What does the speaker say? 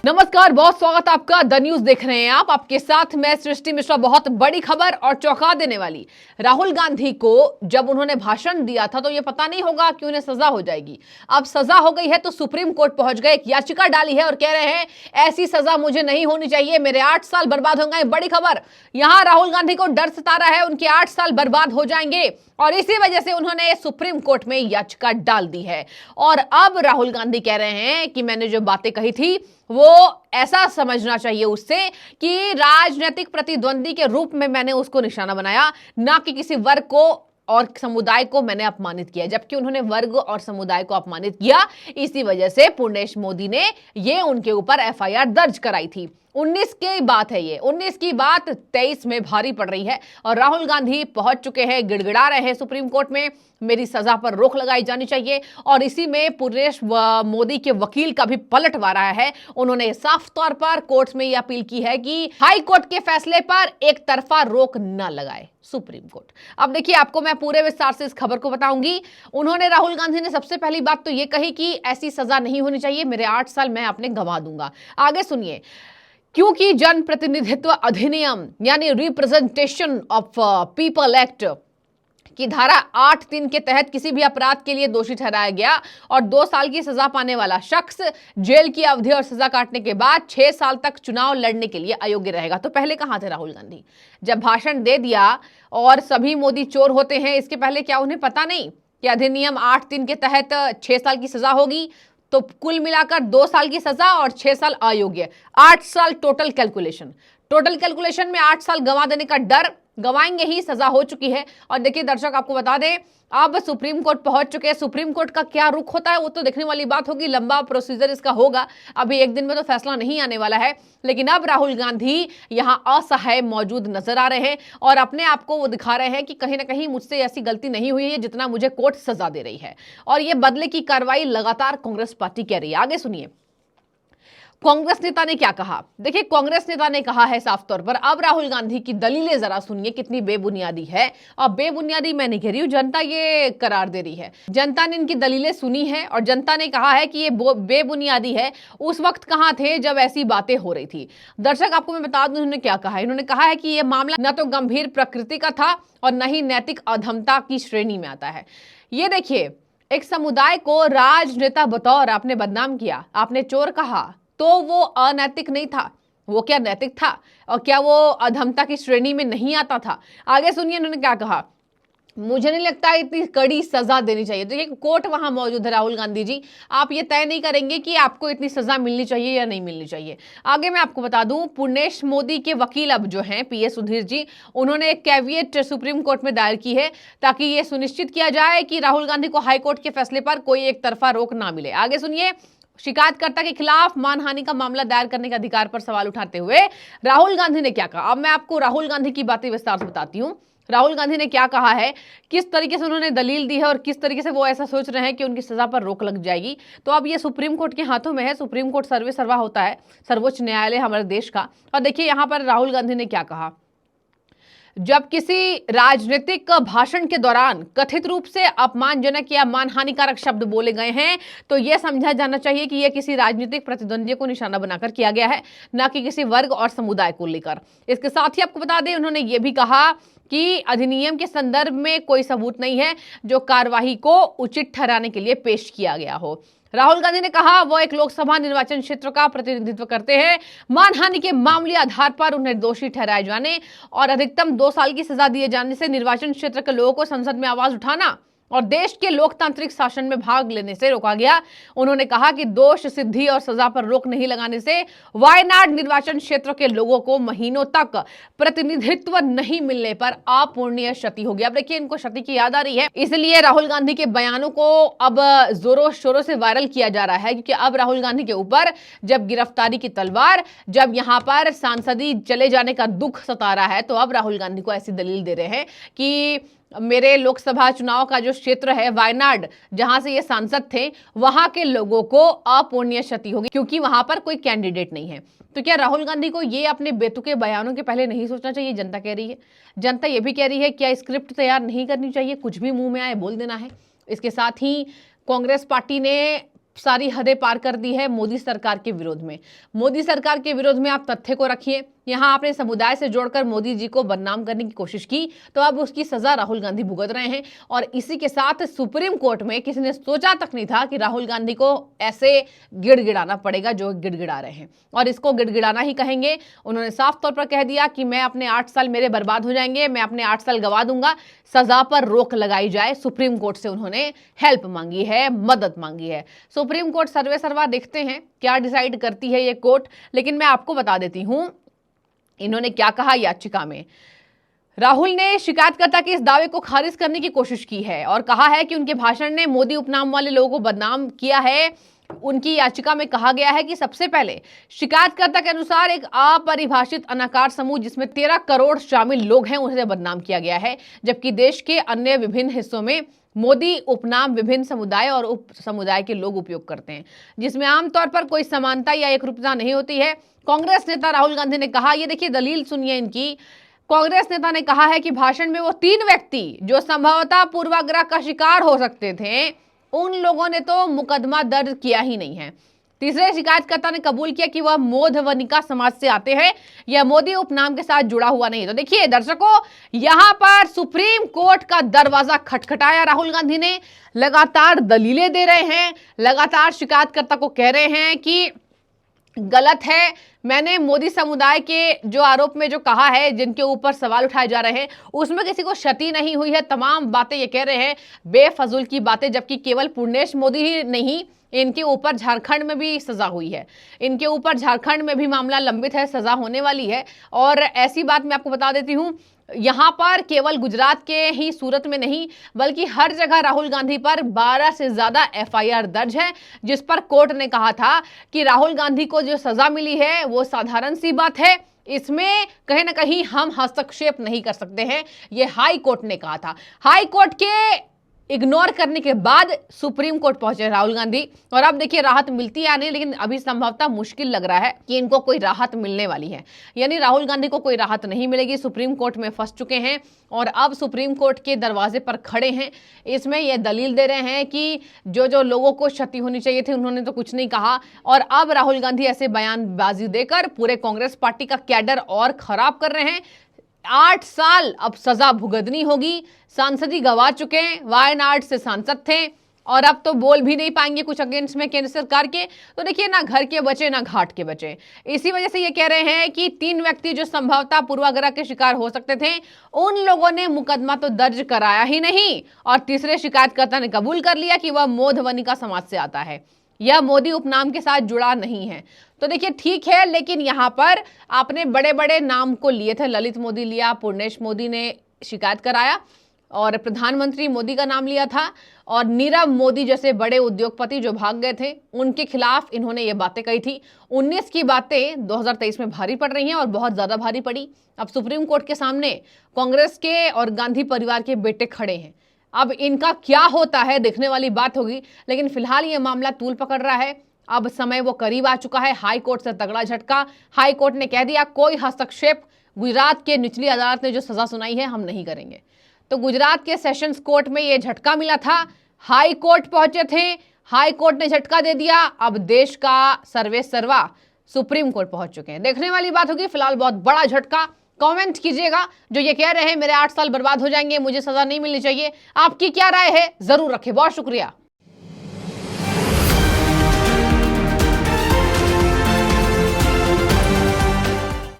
नमस्कार, बहुत स्वागत आपका। द न्यूज देख रहे हैं आप, आपके साथ मैं सृष्टि मिश्रा। बहुत बड़ी खबर और चौंका देने वाली। राहुल गांधी को जब उन्होंने भाषण दिया था तो ये पता नहीं होगा कि उन्हें सजा हो जाएगी। अब सजा हो गई है तो सुप्रीम कोर्ट पहुंच गए, एक याचिका डाली है और कह रहे हैं ऐसी सजा मुझे नहीं होनी चाहिए, मेरे 8 साल बर्बाद हो गए। बड़ी खबर, यहां राहुल गांधी को डर सता रहा है, उनके 8 साल बर्बाद हो जाएंगे और इसी वजह से उन्होंने सुप्रीम कोर्ट में याचिका डाल दी है। और अब राहुल गांधी कह रहे हैं कि मैंने जो बातें कही थी वो ऐसा समझना चाहिए उससे कि राजनीतिक प्रतिद्वंदी के रूप में मैंने उसको निशाना बनाया, ना कि किसी वर्ग को और समुदाय को मैंने अपमानित किया। जबकि उन्होंने वर्ग और समुदाय को अपमानित किया, इसी वजह से पूर्णेश मोदी ने ये उनके ऊपर एफआईआर दर्ज कराई थी। 19 की बात है ये, 19 की बात 23 में भारी पड़ रही है और राहुल गांधी पहुंच चुके हैं, गिड़गिड़ा रहे हैं सुप्रीम कोर्ट में, मेरी सजा पर रोक लगाई जानी चाहिए। और इसी में पूर्णेश मोदी के वकील का भी पलटवार आया है। उन्होंने साफ तौर पर कोर्ट में यह अपील की है कि हाई कोर्ट के फैसले पर एक तरफा रोक न लगाए सुप्रीम कोर्ट। अब देखिए, आपको मैं पूरे विस्तार से इस खबर को बताऊंगी। उन्होंने, राहुल गांधी ने सबसे पहली बात तो ये कही कि ऐसी सजा नहीं होनी चाहिए, मेरे 8 साल मैं अपने गंवा दूंगा। आगे सुनिए, क्योंकि जन प्रतिनिधित्व अधिनियम यानी रिप्रेजेंटेशन ऑफ पीपल एक्ट की धारा 8(3) के तहत किसी भी अपराध के लिए दोषी ठहराया गया और 2 साल की सजा पाने वाला शख्स जेल की अवधि और सजा काटने के बाद 6 साल तक चुनाव लड़ने के लिए अयोग्य रहेगा। तो पहले कहां थे राहुल गांधी? जब भाषण दे दिया और सभी मोदी चोर होते हैं, इसके पहले क्या उन्हें पता नहीं कि अधिनियम 8(3) के तहत 6 साल की सजा होगी? तो कुल मिलाकर 2 साल की सजा और 6 साल अयोग्य, 8 साल टोटल कैलकुलेशन में 8 साल गंवा देने का डर, गंवाएंगे ही, सजा हो चुकी है। और देखिए दर्शक, आपको बता दें, अब सुप्रीम कोर्ट पहुंच चुके हैं। सुप्रीम कोर्ट का क्या रुख होता है वो तो देखने वाली बात होगी, लंबा प्रोसीजर इसका होगा, अभी एक दिन में तो फैसला नहीं आने वाला है। लेकिन अब राहुल गांधी यहां असहाय मौजूद नजर आ रहे हैं और अपने आप को वो दिखा रहे हैं कि कहीं ना कहीं मुझसे ऐसी गलती नहीं हुई है जितना मुझे कोर्ट सजा दे रही है। और ये बदले की कार्रवाई लगातार कांग्रेस पार्टी कह रही है। आगे सुनिए, कांग्रेस नेता ने क्या कहा। देखिए, कांग्रेस नेता ने कहा है साफ तौर पर, अब राहुल गांधी की दलीलें जरा सुनिए कितनी बेबुनियादी है। और बेबुनियादी मैं नहीं कह रही हूं, जनता ये करार दे रही है। जनता ने इनकी दलीलें सुनी है और जनता ने कहा है कि ये बेबुनियादी है। उस वक्त कहां थे जब ऐसी बातें हो रही थी? दर्शक, आपको मैं बता दूं उन्होंने क्या कहा है। इन्होंने कहा है कि यह मामला न तो गंभीर प्रकृति का था और न ही नैतिक अधमता की श्रेणी में आता है। ये देखिए, एक समुदाय को राजनेता बतौर आपने बदनाम किया, आपने चोर कहा, तो वो अनैतिक नहीं था, वो क्या नैतिक था? और क्या वो अधमता की श्रेणी में नहीं आता था? आगे सुनिए उन्होंने क्या कहा। मुझे नहीं लगता इतनी कड़ी सजा देनी चाहिए। देखिए, कोर्ट वहां मौजूद है राहुल गांधी जी, आप ये तय नहीं करेंगे कि आपको इतनी सजा मिलनी चाहिए या नहीं मिलनी चाहिए। आगे मैं आपको बता दूं, पूर्णेश मोदी के वकील अब जो हैं पीएस सुधीर जी, उन्होंने एक कैविएट सुप्रीम कोर्ट में दायर की है ताकि ये सुनिश्चित किया जाए कि राहुल गांधी को हाईकोर्ट के फैसले पर कोई एक तरफा रोक ना मिले। आगे सुनिए, शिकायतकर्ता के खिलाफ मानहानि का मामला दायर करने के अधिकार पर सवाल उठाते हुए राहुल गांधी ने क्या कहा। अब मैं आपको राहुल गांधी की बातें विस्तार से बताती हूं। राहुल गांधी ने क्या कहा है, किस तरीके से उन्होंने दलील दी है और किस तरीके से वो ऐसा सोच रहे हैं कि उनकी सजा पर रोक लग जाएगी। तो अब ये सुप्रीम कोर्ट के हाथों में है। सुप्रीम कोर्ट सर्वे सर्वा होता है, सर्वोच्च न्यायालय हमारे देश का। और देखिए यहां पर राहुल गांधी ने क्या कहा। जब किसी राजनीतिक भाषण के दौरान कथित रूप से अपमानजनक या मानहानिकारक शब्द बोले गए हैं तो यह समझा जाना चाहिए कि यह किसी राजनीतिक प्रतिद्वंदी को निशाना बनाकर किया गया है, न कि किसी वर्ग और समुदाय को लेकर। इसके साथ ही आपको बता दें, उन्होंने यह भी कहा कि अधिनियम के संदर्भ में कोई सबूत नहीं है जो कार्यवाही को उचित ठहराने के लिए पेश किया गया हो। राहुल गांधी ने कहा वो एक लोकसभा निर्वाचन क्षेत्र का प्रतिनिधित्व करते हैं। मानहानि के मामूली आधार पर उन्हें दोषी ठहराए जाने और अधिकतम 2 साल की सजा दिए जाने से निर्वाचन क्षेत्र के लोगों को संसद में आवाज उठाना और देश के लोकतांत्रिक शासन में भाग लेने से रोका गया। उन्होंने कहा कि दोष सिद्धि और सजा पर रोक नहीं लगाने से वायनाड निर्वाचन क्षेत्र के लोगों को महीनों तक प्रतिनिधित्व नहीं मिलने पर अपूरणीय क्षति होगी। अब देखिए, इनको क्षति की याद आ रही है, इसलिए राहुल गांधी के बयानों को अब जोरों शोरों से वायरल किया जा रहा है। क्योंकि अब राहुल गांधी के ऊपर जब गिरफ्तारी की तलवार, जब यहां पर सांसदी चले जाने का दुख सता रहा है, तो अब राहुल गांधी को ऐसी दलील दे रहे हैं कि मेरे लोकसभा चुनाव का जो क्षेत्र है वायनाड, जहां से ये सांसद थे, वहां के लोगों को अपूरणीय क्षति होगी क्योंकि वहां पर कोई कैंडिडेट नहीं है। तो क्या राहुल गांधी को ये अपने बेतुके बयानों के पहले नहीं सोचना चाहिए? जनता कह रही है, जनता ये भी कह रही है क्या स्क्रिप्ट तैयार नहीं करनी चाहिए, कुछ भी मुंह में आए बोल देना है। इसके साथ ही कांग्रेस पार्टी ने सारी हदें पार कर दी है मोदी सरकार के विरोध में। मोदी सरकार के विरोध में आप तथ्य को रखिए। यहां आपने समुदाय से जोड़कर मोदी जी को बदनाम करने की कोशिश की, तो अब उसकी सजा राहुल गांधी भुगत रहे हैं। और इसी के साथ सुप्रीम कोर्ट में किसी ने सोचा तक नहीं था कि राहुल गांधी को ऐसे गिड़गिड़ाना पड़ेगा जो गिड़गिड़ा रहे हैं, और इसको गिड़गिड़ाना ही कहेंगे। उन्होंने साफ तौर पर कह दिया कि मैं अपने 8 साल मेरे बर्बाद हो जाएंगे, मैं अपने 8 साल गवा दूंगा, सजा पर रोक लगाई जाए। सुप्रीम कोर्ट से उन्होंने हेल्प मांगी है, मदद मांगी है। सुप्रीम कोर्ट सर्वे सर्वा देखते हैं क्या डिसाइड करती है ये कोर्ट। लेकिन मैं आपको बता देती हूं इन्होंने क्या कहा याचिका में। राहुल ने शिकायतकर्ता के इस दावे को खारिज करने की कोशिश की है और कहा है कि उनके भाषण ने मोदी उपनाम वाले लोगों को बदनाम किया है। उनकी याचिका में कहा गया है कि सबसे पहले शिकायतकर्ता के अनुसार एक अपरिभाषित अनाकार समूह जिसमें 13 करोड़ शामिल लोग हैं उन्हें बदनाम किया गया है, जबकि देश के अन्य विभिन्न हिस्सों में मोदी उपनाम विभिन्न समुदाय और उप समुदाय के लोग उपयोग करते हैं, जिसमें आमतौर पर कोई समानता या एकरूपता नहीं होती है। कांग्रेस नेता राहुल गांधी ने कहा, ये देखिए दलील सुनिए इनकी। कांग्रेस नेता ने कहा है कि भाषण में वो 3 व्यक्ति जो संभवतः पूर्वाग्रह का शिकार हो सकते थे, उन लोगों ने तो मुकदमा दर्ज किया ही नहीं है। तीसरे शिकायतकर्ता ने कबूल किया कि वह मोधवनिका समाज से आते हैं या मोदी उपनाम के साथ जुड़ा हुआ नहीं। तो देखिए दर्शकों, यहां पर सुप्रीम कोर्ट का दरवाजा खटखटाया राहुल गांधी ने। लगातार दलीलें दे रहे हैं, लगातार शिकायतकर्ता को कह रहे हैं कि गलत है। मैंने मोदी समुदाय के जो आरोप में जो कहा है, जिनके ऊपर सवाल उठाए जा रहे हैं, उसमें किसी को क्षति नहीं हुई है। तमाम बातें ये कह रहे हैं बेफजूल की बातें, जबकि केवल पूर्णेश मोदी ही नहीं, इनके ऊपर झारखंड में भी सजा हुई है, इनके ऊपर झारखंड में भी मामला लंबित है, सजा होने वाली है। और ऐसी बात मैं आपको बता देती हूं, यहां पर केवल गुजरात के ही सूरत में नहीं बल्कि हर जगह राहुल गांधी पर 12 से ज्यादा एफआईआर दर्ज है, जिस पर कोर्ट ने कहा था कि राहुल गांधी को जो सजा मिली है वो साधारण सी बात है, इसमें कहीं ना कहीं हम हस्तक्षेप नहीं कर सकते हैं, ये हाई कोर्ट ने कहा था। हाई कोर्ट के इग्नोर करने के बाद सुप्रीम कोर्ट पहुंचे राहुल गांधी, और अब देखिए राहत मिलती है या नहीं, लेकिन अभी संभवतः मुश्किल लग रहा है कि इनको कोई राहत मिलने वाली है। यानी राहुल गांधी को कोई राहत नहीं मिलेगी, सुप्रीम कोर्ट में फंस चुके हैं और अब सुप्रीम कोर्ट के दरवाजे पर खड़े हैं। इसमें यह दलील दे रहे हैं कि जो लोगों को क्षति होनी चाहिए थी उन्होंने तो कुछ नहीं कहा, और अब राहुल गांधी ऐसे बयानबाजी देकर पूरे कांग्रेस पार्टी का कैडर और खराब कर रहे हैं। 8 साल अब सजा भुगतनी होगी। सांसदी गवा चुके हैं, वायनाड से सांसद थे और अब तो बोल भी नहीं पाएंगे कुछ अगेंस्ट में केंद्र सरकार के। तो देखिए, ना घर के बचे ना घाट के बचे। इसी वजह से ये कह रहे हैं कि 3 व्यक्ति जो संभवतः पूर्वाग्रह के शिकार हो सकते थे, उन लोगों ने मुकदमा तो दर्ज कराया ही नहीं, और तीसरे शिकायतकर्ता ने कबूल कर लिया कि वह मोधवनिका समाज से आता है या मोदी उपनाम के साथ जुड़ा नहीं है। तो देखिए ठीक है, लेकिन यहां पर आपने बड़े बड़े नाम को लिए थे, ललित मोदी लिया, पूर्णेश मोदी ने शिकायत कराया, और प्रधानमंत्री मोदी का नाम लिया था, और नीरव मोदी जैसे बड़े उद्योगपति जो भाग गए थे उनके खिलाफ इन्होंने ये बातें कही थी। 19 की बातें 2023 में भारी पड़ रही हैं और बहुत ज्यादा भारी पड़ी। अब सुप्रीम कोर्ट के सामने कांग्रेस के और गांधी परिवार के बेटे खड़े हैं। अब इनका क्या होता है देखने वाली बात होगी, लेकिन फिलहाल ये मामला तूल पकड़ रहा है। अब समय वो करीब आ चुका है। हाई कोर्ट से तगड़ा झटका। हाई कोर्ट ने कह दिया कोई हस्तक्षेप गुजरात के निचली अदालत ने जो सजा सुनाई है हम नहीं करेंगे। तो गुजरात के सेशंस कोर्ट में ये झटका मिला था, हाई कोर्ट पहुंचे थे, हाई कोर्ट ने झटका दे दिया। अब देश का सर्वे सर्वा सुप्रीम कोर्ट पहुंच चुके हैं। देखने वाली बात होगी। फिलहाल बहुत बड़ा झटका। कमेंट कीजिएगा, जो ये कह रहे हैं मेरे 8 साल बर्बाद हो जाएंगे, मुझे सजा नहीं मिलनी चाहिए, आपकी क्या राय है जरूर रखें। बहुत शुक्रिया।